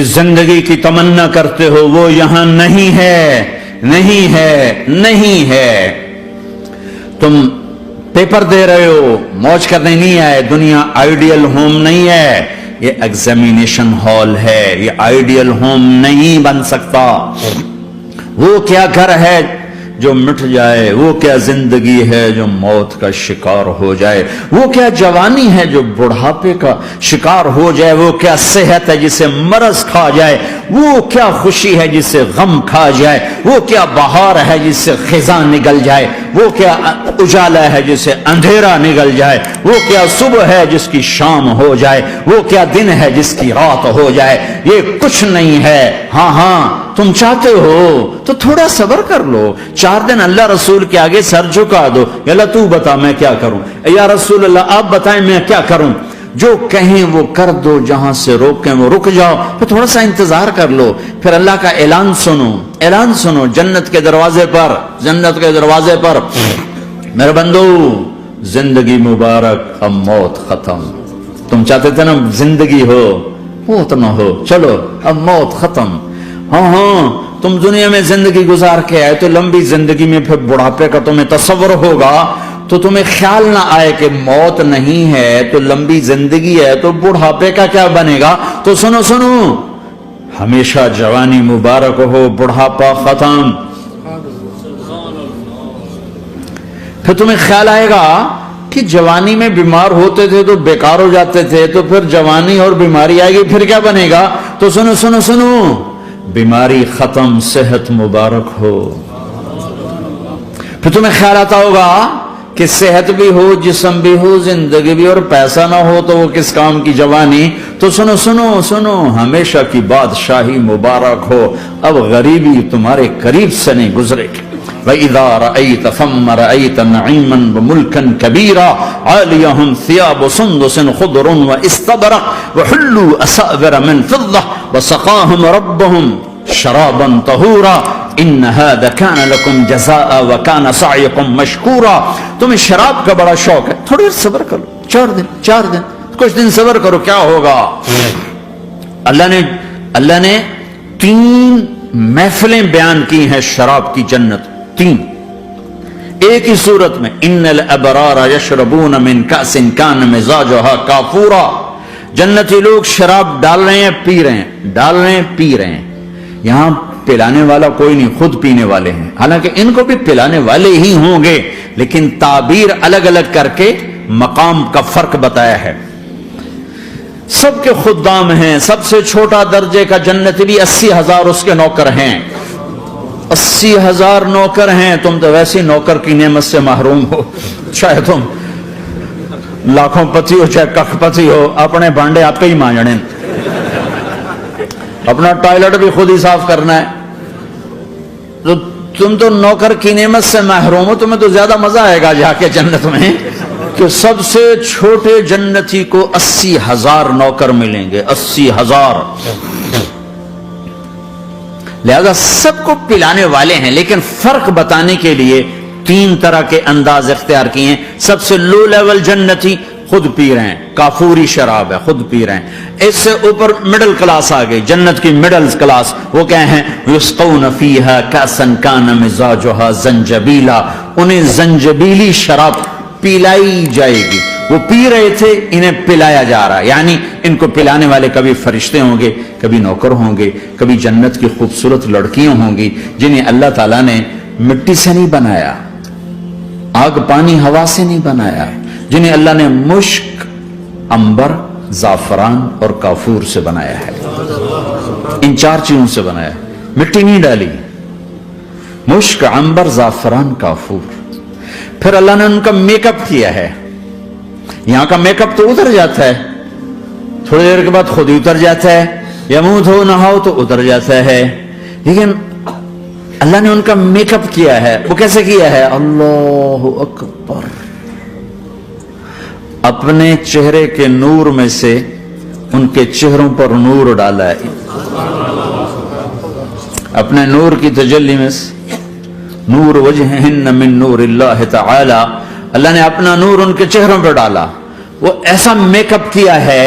زندگی کی تمنا کرتے ہو وہ یہاں نہیں ہے، نہیں ہے، نہیں ہے۔ تم پیپر دے رہے ہو، موج کرنے نہیں آئے۔ دنیا آئیڈیل ہوم نہیں ہے، یہ ایگزامینیشن ہال ہے، یہ آئیڈیل ہوم نہیں بن سکتا۔ وہ کیا گھر ہے جو مٹ جائے، وہ کیا زندگی ہے جو موت کا شکار ہو جائے، وہ کیا جوانی ہے جو بڑھاپے کا شکار ہو جائے، وہ کیا صحت ہے جسے مرض کھا جائے، وہ کیا خوشی ہے جسے غم کھا جائے، وہ کیا بہار ہے جس سے خزاں نگل جائے، وہ کیا اجالا ہے جسے اندھیرا نگل جائے، وہ کیا صبح ہے جس کی شام ہو جائے، وہ کیا دن ہے جس کی رات ہو جائے۔ یہ کچھ نہیں ہے۔ ہاں تم چاہتے ہو تو تھوڑا صبر کر لو، 4 دن اللہ رسول کے آگے سر جھکا دو، یا اللہ تو بتا میں کیا کروں، یا رسول اللہ آپ بتائیں میں کیا کروں۔ جو کہیں وہ کر دو، جہاں سے روکیں وہ رک جاؤ، پھر تھوڑا سا انتظار کر لو، پھر اللہ کا اعلان سنو، اعلان سنو جنت کے دروازے پر، جنت کے دروازے پر، میرے بندو زندگی مبارک، اب موت ختم۔ تم چاہتے تھے نا زندگی ہو، موت نہ ہو، چلو اب موت ختم۔ ہاں تم دنیا میں زندگی گزار کے آئے تو لمبی زندگی میں پھر بڑھاپے کا تمہیں تصور ہوگا تو تمہیں خیال نہ آئے کہ موت نہیں ہے تو لمبی زندگی ہے تو بڑھاپے کا کیا بنے گا۔ تو سنو ہمیشہ جوانی مبارک ہو، بڑھاپا ختم۔ پھر تمہیں خیال آئے گا کہ جوانی میں بیمار ہوتے تھے تو بیکار ہو جاتے تھے، تو پھر جوانی اور بیماری آئے گی پھر کیا بنے گا۔ تو سنو بیماری ختم، صحت مبارک ہو۔ پھر تمہیں خیال آتا ہوگا کہ صحت بھی ہو، جسم بھی ہو، زندگی بھی، اور پیسہ نہ ہو تو وہ کس کام کی جوانی۔ تو سنو ہمیشہ کی بادشاہی مبارک ہو، اب غریبی تمہارے قریب سے نہیں گزرے گی۔ وَإِذَا رَأَيْتَ ثَمَّ رَأَيْتَ نَعِيمًا وَمُلْكًا كَبِيرًا عَالِيَهُمْ ثِيَابُ سُنْدُسٍ خُضْرٌ وَإِسْتَبْرَقٍ وَحُلُّوا أَسَاوِرَ مِنْ فِضَّةٍ وَسَقَاهُمْ رَبُّهُمْ شَرَابًا طَهُورًا إِنَّ هَذَا كَانَ لَكُمْ جَزَاءً وَكَانَ سَعْيُكُمْ مَشْكُورًا۔ تمہیں شراب کا بڑا شوق ہے، تھوڑی دیر صبر کرو، 4 دن کچھ دن صبر کرو، کیا ہوگا۔ اللہ نے 3 محفلیں بیان کی ہیں شراب کی جنت، 3 ایک ہی صورت میں۔ ان الابرار یشربون من کأس کان مزاجها کافورا۔ جنتی لوگ شراب ڈال رہے ہیں، پی رہے ہیں۔ یہاں پلانے والا کوئی نہیں، خود پینے والے ہیں، حالانکہ ان کو بھی پلانے والے ہی ہوں گے، لیکن تعبیر الگ الگ کر کے مقام کا فرق بتایا ہے۔ سب کے خدام ہیں، سب سے چھوٹا درجے کا جنتی بھی 80,000 اس کے نوکر ہیں، 80,000 نوکر ہیں۔ تم تو ویسی نوکر کی نعمت سے محروم ہو، چاہے تم لاکھوں پتی ہو چاہے کخ پتی ہو، اپنے بانڈے آپ کے ہی مانجنے، اپنا ٹوائلٹ بھی خود ہی صاف کرنا ہے۔ تو تم تو نوکر کی نعمت سے محروم ہو، تمہیں تو زیادہ مزہ آئے گا جا کے جنت میں کہ سب سے چھوٹے جنتی کو 80,000 نوکر ملیں گے، 80,000۔ لہذا سب کو پلانے والے ہیں، لیکن فرق بتانے کے لیے 3 طرح کے انداز اختیار کیے ہیں۔ سب سے لو لیول جنتی خود پی رہے ہیں، کافوری شراب ہے، خود پی رہے ہیں۔ اس سے اوپر مڈل کلاس آ گئی، جنت کی مڈل کلاس، وہ کہے ہیں یسقون فیہا کأسا کان مزاجها زنجبیلا، انہیں زنجبیلی شراب پلائی جائے گی۔ وہ پی رہے تھے، انہیں پلایا جا رہا ہے، یعنی ان کو پلانے والے کبھی فرشتے ہوں گے، کبھی نوکر ہوں گے، کبھی جنت کی خوبصورت لڑکیاں ہوں گی جنہیں اللہ تعالیٰ نے مٹی سے نہیں بنایا، آگ پانی ہوا سے نہیں بنایا، جنہیں اللہ نے مشک، عنبر، زعفران اور کافور سے بنایا ہے۔ ان 4 چیزوں سے بنایا ہے، مٹی نہیں ڈالی، مشک، عنبر، زعفران، کافور۔ پھر اللہ نے ان کا میک اپ کیا ہے۔ یہاں کا میک اپ تو اتر جاتا ہے، تھوڑی دیر کے بعد خود ہی اتر جاتا ہے، یا منہ دھو نہاؤ تو اتر جاتا ہے، لیکن اللہ نے ان کا میک اپ کیا ہے۔ وہ کیسے کیا ہے؟ اللہ اکبر، اپنے چہرے کے نور میں سے ان کے چہروں پر نور ڈالا ہے، اپنے نور کی تجلی میں سے، نور وجہہن من نور اللہ تعالی، اللہ نے اپنا نور ان کے چہروں پر ڈالا۔ وہ ایسا میک اپ کیا ہے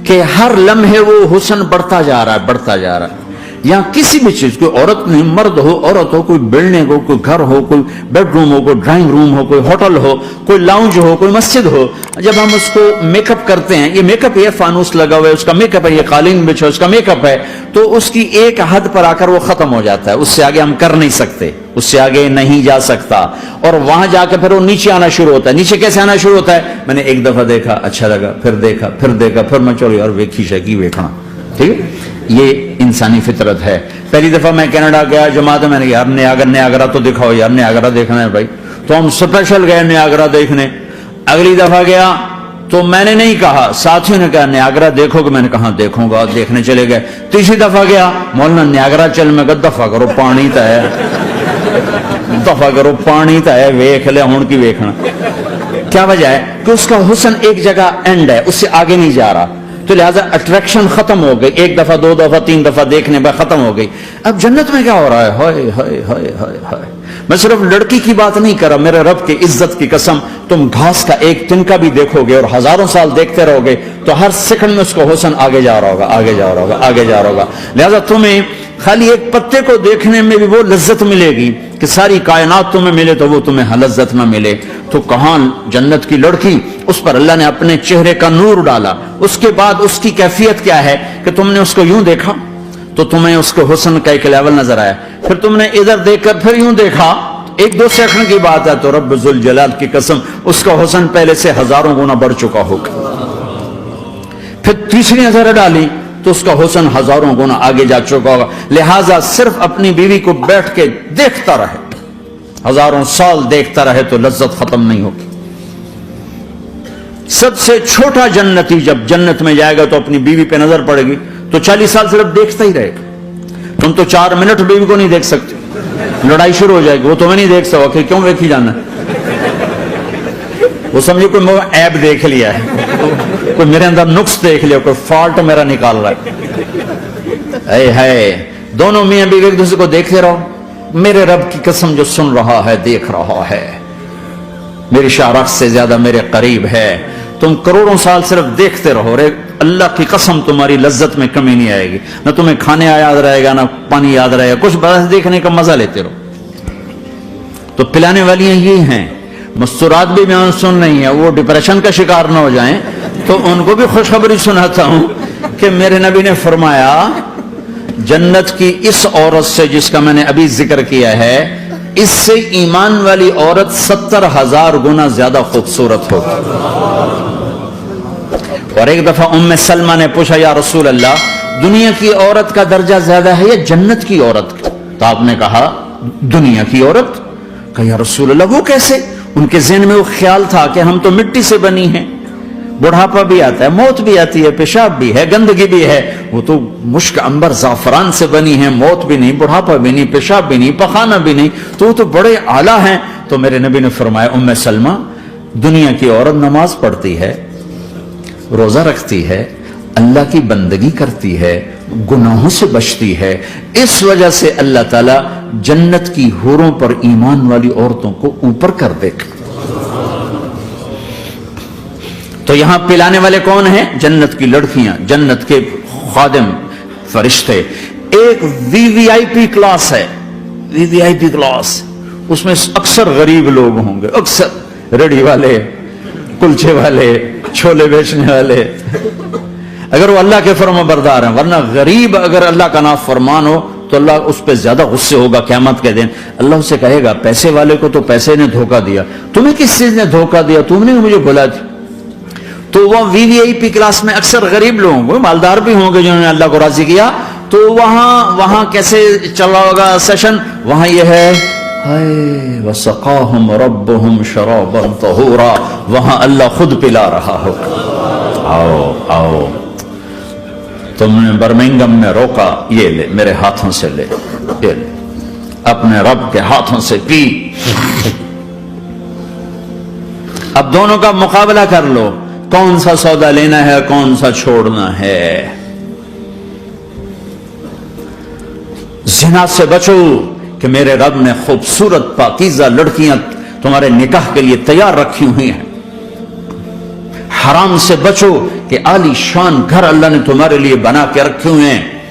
کہ ہر لمحے وہ حسن بڑھتا جا رہا ہے، بڑھتا جا رہا ہے. یہاں کسی بھی چیز، کوئی عورت نہیں، مرد ہو، عورت ہو، کوئی بلڈنگ ہو، کوئی گھر ہو، کوئی بیڈ روم ہو، کوئی ڈرائنگ روم ہو، کوئی ہوٹل ہو، کوئی لاؤنج ہو، کوئی مسجد ہو، جب ہم اس کو میک اپ کرتے ہیں، یہ میک اپ، یہ فانوس لگا ہوا ہے اس کا میک اپ ہے، یہ قالین بچھا اس کا میک اپ ہے، تو اس کی ایک حد پر آ کر وہ ختم ہو جاتا ہے، اس سے آگے ہم کر نہیں سکتے، اس سے آگے نہیں جا سکتا. اور وہاں جا کے پھر وہ نیچے آنا شروع ہوتا ہے. نیچے کیسے آنا شروع ہوتا ہے؟ میں نے ایک دفعہ دیکھا، اچھا لگا، پھر دیکھا، پھر دیکھا، پھر میں چلو یار ویکھی شکی ویکھنا. ٹھیک ہے، یہ انسانی فطرت ہے. پہلی دفعہ میں کینیڈا گیا جماعت میں نے یار نیاگرا تو دکھاؤ یار، نیاگرا دیکھنا ہے بھائی. تو ہم اسپیشل گئے نیاگرا دیکھنے. اگلی دفعہ گیا تو میں نے نہیں کہا، ساتھیوں نے کہا نیاگرا دیکھو گے، میں نے کہا دیکھوں گا، دیکھنے چلے گئے. تیسری دفعہ گیا، مولانا نیاگرا چل، میں کہا دفعہ کرو پانی تا ہے، دفعہ کرو پانی تا ہے، ویکھ لے ہون کی ویکھنا. کیا وجہ ہے؟ کہ اس کا حسن ایک جگہ اینڈ ہے، اس سے آگے نہیں جا رہا، تو لہذا اٹریکشن ختم ہو گئی. ایک دفعہ، دو دفعہ، تین دفعہ دیکھنے بعد ختم ہو گئی. اب جنت میں کیا ہو رہا ہے؟ ہائے ہائے ہائے ہائے ہائے. میں صرف لڑکی کی بات نہیں کر رہا، میرے رب کی عزت کی قسم، تم گھاس کا ایک تنکا بھی دیکھو گے اور ہزاروں سال دیکھتے رہو گے تو ہر سیکنڈ میں اس کو حسن آگے جا رہا ہوگا، آگے جا رہا ہوگا، آگے جا رہا ہوگا. لہذا تمہیں خالی ایک پتے کو دیکھنے میں بھی وہ لذت ملے گی کہ ساری کائنات تمہیں ملے تو وہ تمہیں لذت نہ ملے. تو کہاں جنت کی لڑکی، اس پر اللہ نے اپنے چہرے کا نور ڈالا. اس کے بعد اس کی کیفیت کیا ہے کہ تم نے اس کو یوں دیکھا تو تمہیں اس کو حسن کا ایک لیول نظر آیا، پھر تم نے ادھر دیکھ کر پھر یوں دیکھا، ایک دو سیکنڈ کی بات ہے، تو رب ذوالجلال کی قسم اس کا حسن پہلے سے ہزاروں گنا بڑھ چکا ہوگا. پھر تیسری نظر ڈالی تو اس کا حسن ہزاروں گنا آگے جا چکا ہوگا. لہذا صرف اپنی بیوی کو بیٹھ کے دیکھتا رہے، ہزاروں سال دیکھتا رہے تو لذت ختم نہیں ہوگی. سب سے چھوٹا جنتی جب جنت میں جائے گا تو اپنی بیوی پہ نظر پڑے گی تو 40 سال صرف دیکھتا ہی رہے گا. تم تو 4 منٹ بیوی کو نہیں دیکھ سکتے، لڑائی شروع ہو جائے گی. وہ تمہیں نہیں دیکھ سکتا کہ کیوں دیکھی جانا ہے، وہ سمجھے کوئی عیب دیکھ لیا ہے، کوئی میرے اندر نقص دیکھ لیا، کوئی فالٹ میرا نکال رہا ہے. اے ہے دونوں میاں بیوی ایک دوسرے کو دیکھتے رہو. میرے رب کی قسم جو سن رہا ہے، دیکھ رہا ہے، میری شارخ سے زیادہ میرے قریب ہے. تم کروڑوں سال صرف دیکھتے رہو، رے اللہ کی قسم تمہاری لذت میں کمی نہیں آئے گی. نہ تمہیں کھانے یاد رہے گا، نہ پانی یاد رہے گا، کچھ بس دیکھنے کا مزہ لیتے رہو. تو پلانے والیاں یہ ہیں. مستورات بھی میں سن رہی ہیں، وہ ڈپریشن کا شکار نہ ہو جائیں، تو ان کو بھی خوشخبری سناتا ہوں کہ میرے نبی نے فرمایا جنت کی اس عورت سے جس کا میں نے ابھی ذکر کیا ہے، اس سے ایمان والی عورت 70,000 گنا زیادہ خوبصورت ہوگی. اور ایک دفعہ ام سلمہ نے پوچھا یا رسول اللہ، دنیا کی عورت کا درجہ زیادہ ہے یا جنت کی عورت کا؟ تو آپ نے کہا دنیا کی عورت. کہا یا رسول اللہ وہ کیسے؟ ان کے ذہن میں وہ خیال تھا کہ ہم تو مٹی سے بنی ہیں، بڑھاپا بھی آتا ہے، موت بھی آتی ہے، پیشاب بھی ہے، گندگی بھی ہے. وہ تو مشک عنبر زعفران سے بنی ہیں، موت بھی نہیں، بڑھاپا بھی نہیں، پیشاب بھی نہیں، پخانہ بھی نہیں، تو وہ تو بڑے اعلیٰ ہیں. تو میرے نبی نے فرمایا ام سلمہ، دنیا کی عورت نماز پڑھتی ہے، روزہ رکھتی ہے، اللہ کی بندگی کرتی ہے، گناہوں سے بچتی ہے، اس وجہ سے اللہ تعالیٰ جنت کی حوروں پر ایمان والی عورتوں کو اوپر کر دے گا. تو یہاں پلانے والے کون ہیں؟ جنت کی لڑکیاں، جنت کے خادم فرشتے. ایک وی وی آئی پی کلاس ہے، وی وی آئی پی کلاس، اس میں اکثر غریب لوگ ہوں گے، اکثر ریڑھی والے، کلچے والے، چھولے بیچنے والے، اگر وہ اللہ کے فرما بردار ہیں. ورنہ غریب اگر اللہ کا نافرمان ہو تو اللہ اس پہ زیادہ غصے ہوگا قیامت کے دن. اللہ اسے کہے گا پیسے والے کو تو پیسے نے دھوکہ دیا، تمہیں کس چیز نے دھوکہ دیا؟ تم نے مجھے بولا تھی. تو وہ وی وی آئی پی کلاس میں اکثر غریب لوگ ہوں گے، مالدار بھی ہوں گے جنہوں نے اللہ کو راضی کیا. تو وہاں کیسے چل رہا ہوگا سیشن؟ وہاں یہ ہے وَسَقَاهُمْ رَبُّهُمْ شَرَابًا طَهُورًا، وہاں اللہ خود پلا رہا ہوگا. آؤ تم نے برمنگم میں روکا، یہ لے میرے ہاتھوں سے لے، یہ لے اپنے رب کے ہاتھوں سے پی. اب دونوں کا مقابلہ کر لو، کون سا سودا لینا ہے، کون سا چھوڑنا ہے. زنا سے بچو کہ میرے رب نے خوبصورت پاکیزہ لڑکیاں تمہارے نکاح کے لیے تیار رکھی ہوئی ہیں. حرام سے بچو کہ عالی شان گھر اللہ نے تمہارے لیے بنا کے رکھے ہوئے ہیں.